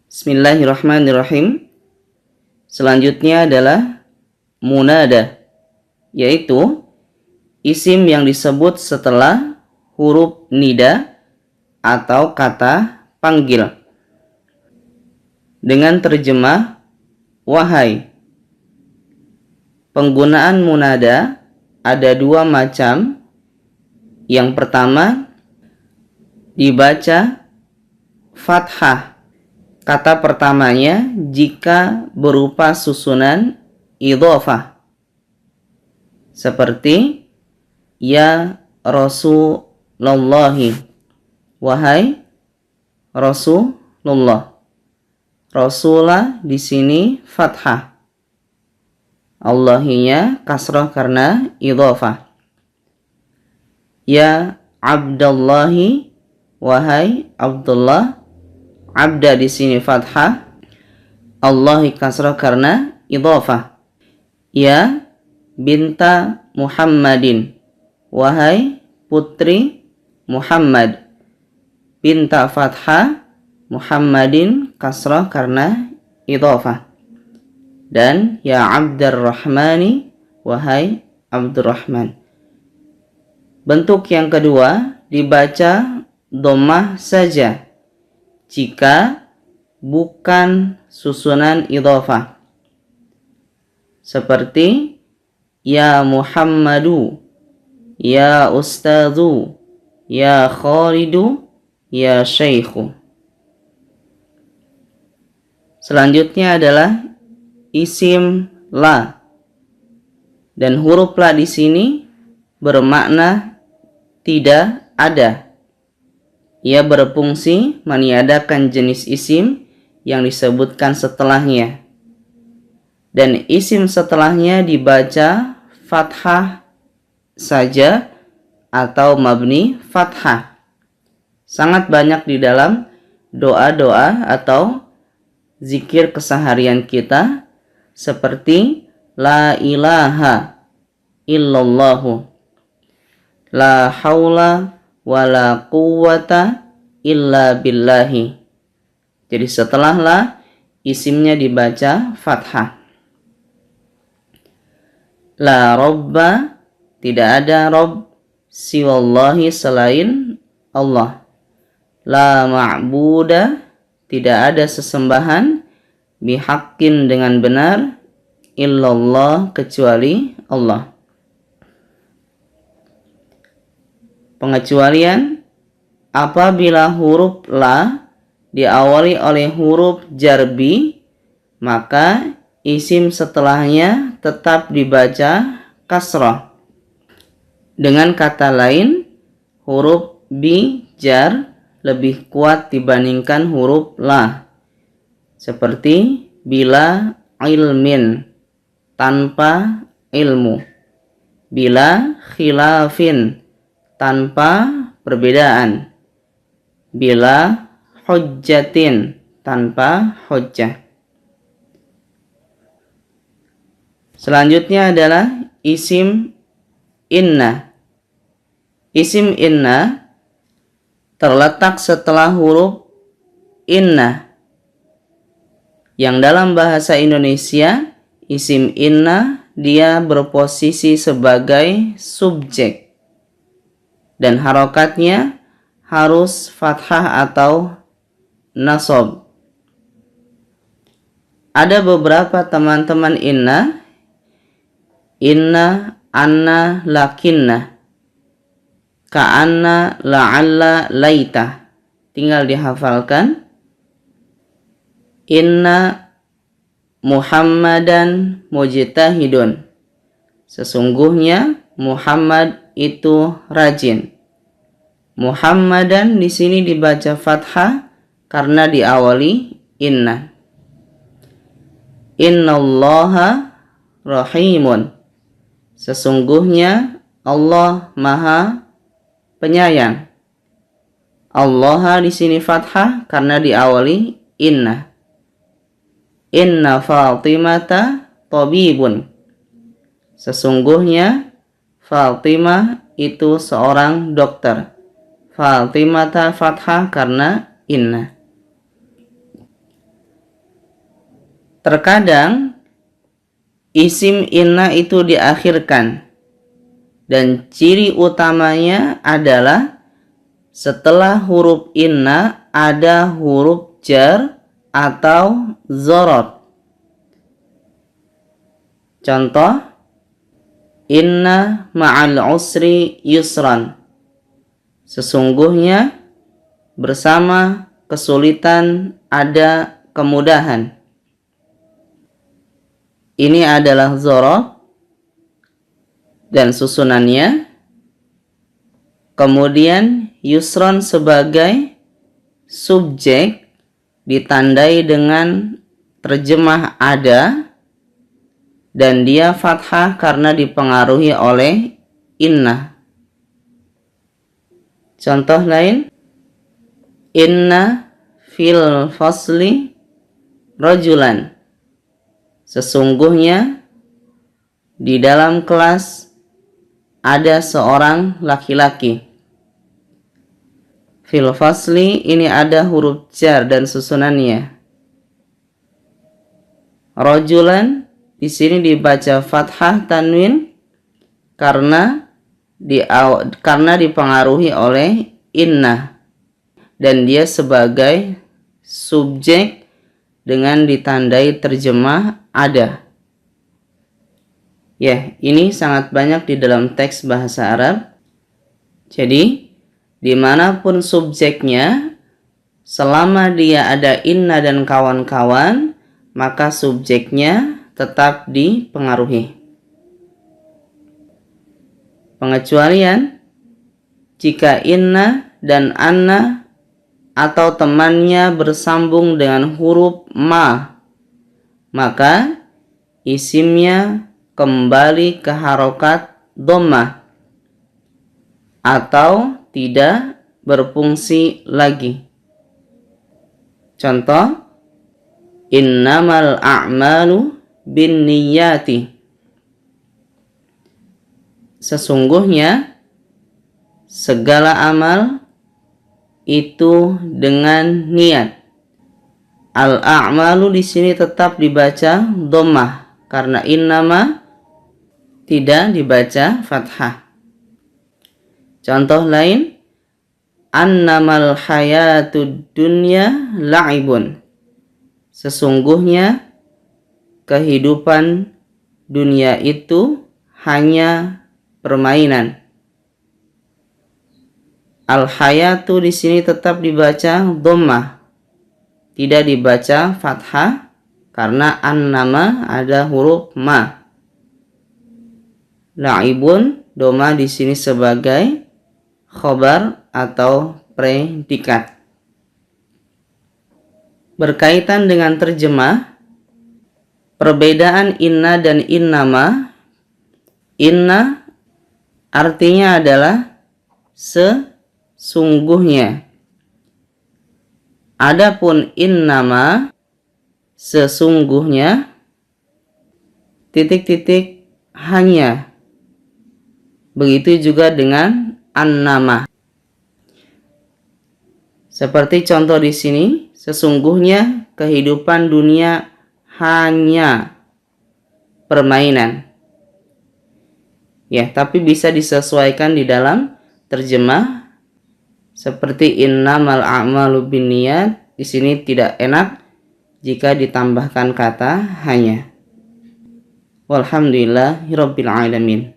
Bismillahirrahmanirrahim. Selanjutnya adalah munada, yaitu isim yang disebut setelah huruf nida atau kata panggil dengan terjemah wahai. Penggunaan munada ada dua macam. Yang pertama, dibaca fathah kata pertamanya jika berupa susunan idhofah, seperti ya Rasulullahi, wahai Rasulullah. Rasulah di sini fathah, Allahinya kasrah karena idhofah. Ya Abdallahi, wahai Abdullah. Abda di sini fathah, Allahi kasrah karena idhofah. Ya binta Muhammadin, wahai putri Muhammad. Binta fathah, Muhammadin kasrah karena idhofah. Dan ya Abdurrahmani, wahai Abdurrahman. Bentuk yang kedua dibaca dhammah saja jika bukan susunan idhofah, seperti ya Muhammadu, ya Ustadzu, ya Khalidu, ya Syekhu. Selanjutnya adalah isim la, dan huruf la di sini bermakna tidak ada. Ia berfungsi meniadakan jenis isim yang disebutkan setelahnya. Dan isim setelahnya dibaca fathah saja atau mabni fathah. Sangat banyak di dalam doa-doa atau zikir keseharian kita, seperti la ilaha illallahu, la haula wala quwwata illa billahi. Jadi setelah la, isimnya dibaca fathah. La robba, tidak ada rob siwallahi selain Allah. La ma'buda, tidak ada sesembahan bihaqqin dengan benar illallah, kecuali Allah. Pengecualian, apabila huruf la diawali oleh huruf jarbi, maka isim setelahnya tetap dibaca kasrah. Dengan kata lain, huruf bi jar lebih kuat dibandingkan huruf la, seperti bila ilmin, tanpa ilmu. Bila khilafin, tanpa perbedaan. Bila hujjatin, tanpa hujjah. Selanjutnya adalah isim inna. Isim inna terletak setelah huruf inna, yang dalam bahasa Indonesia isim inna dia berposisi sebagai subjek dan harokatnya harus fathah atau nasab. Ada beberapa teman-teman inna, anna, lakinna, ka'anna, la'alla, laita. Tinggal dihafalkan. Inna Muhammadan mujtahidun. Sesungguhnya Muhammad itu rajin. Muhammadan di sini dibaca fathah karena diawali inna. Innallaha rahimun. Sesungguhnya Allah Maha Penyayang. Allah di sini fathah karena diawali inna. Inna Fatimata tabibun. Sesungguhnya Fatimah itu seorang dokter. Fatimata fathah karena inna. Terkadang isim inna itu diakhirkan, dan ciri utamanya adalah setelah huruf inna ada huruf jar atau zorot. Contoh, inna ma'al usri yusran. Sesungguhnya bersama kesulitan ada kemudahan. Ini adalah zorot dan susunannya. Kemudian yusron sebagai subjek ditandai dengan terjemah ada, dan dia fathah karena dipengaruhi oleh inna. Contoh lain, inna fil fasli rajulan. Sesungguhnya di dalam kelas ada seorang laki-laki. Fil fasli ini ada huruf jar dan susunannya. Rajulan di sini dibaca fathah tanwin karena dipengaruhi oleh inna, dan dia sebagai subjek dengan ditandai terjemah ada. Ya, ini sangat banyak di dalam teks bahasa Arab. Jadi, dimanapun subjeknya, selama dia ada inna dan kawan-kawan, maka subjeknya tetap dipengaruhi. Pengecualian, jika inna dan anna atau temannya bersambung dengan huruf ma, maka isimnya kembali ke harokat dhammah atau tidak berfungsi lagi. Contoh, innamal a'malu binniyati. Sesungguhnya segala amal itu dengan niat. Al-a'malu di sini tetap dibaca dhammah karena innama tidak dibaca fathah. Contoh lain, annamal hayatud dunya la'ibun. Sesungguhnya kehidupan dunia itu hanya permainan. Al-hayatu di sini tetap dibaca dhammah, tidak dibaca fathah karena an-nama ada huruf ma. La'ibun dhamma di sini sebagai khobar atau predikat. Berkaitan dengan terjemah, perbedaan inna dan innama. Inna artinya adalah sesungguhnya. Adapun innama sesungguhnya titik-titik hanya. Begitu juga dengan annama. Seperti contoh di sini, sesungguhnya kehidupan dunia hanya permainan. Ya, tapi bisa disesuaikan di dalam terjemah seperti innamal a'malu binniyat. Di sini tidak enak jika ditambahkan kata hanya. Walhamdulillahirabbil alamin.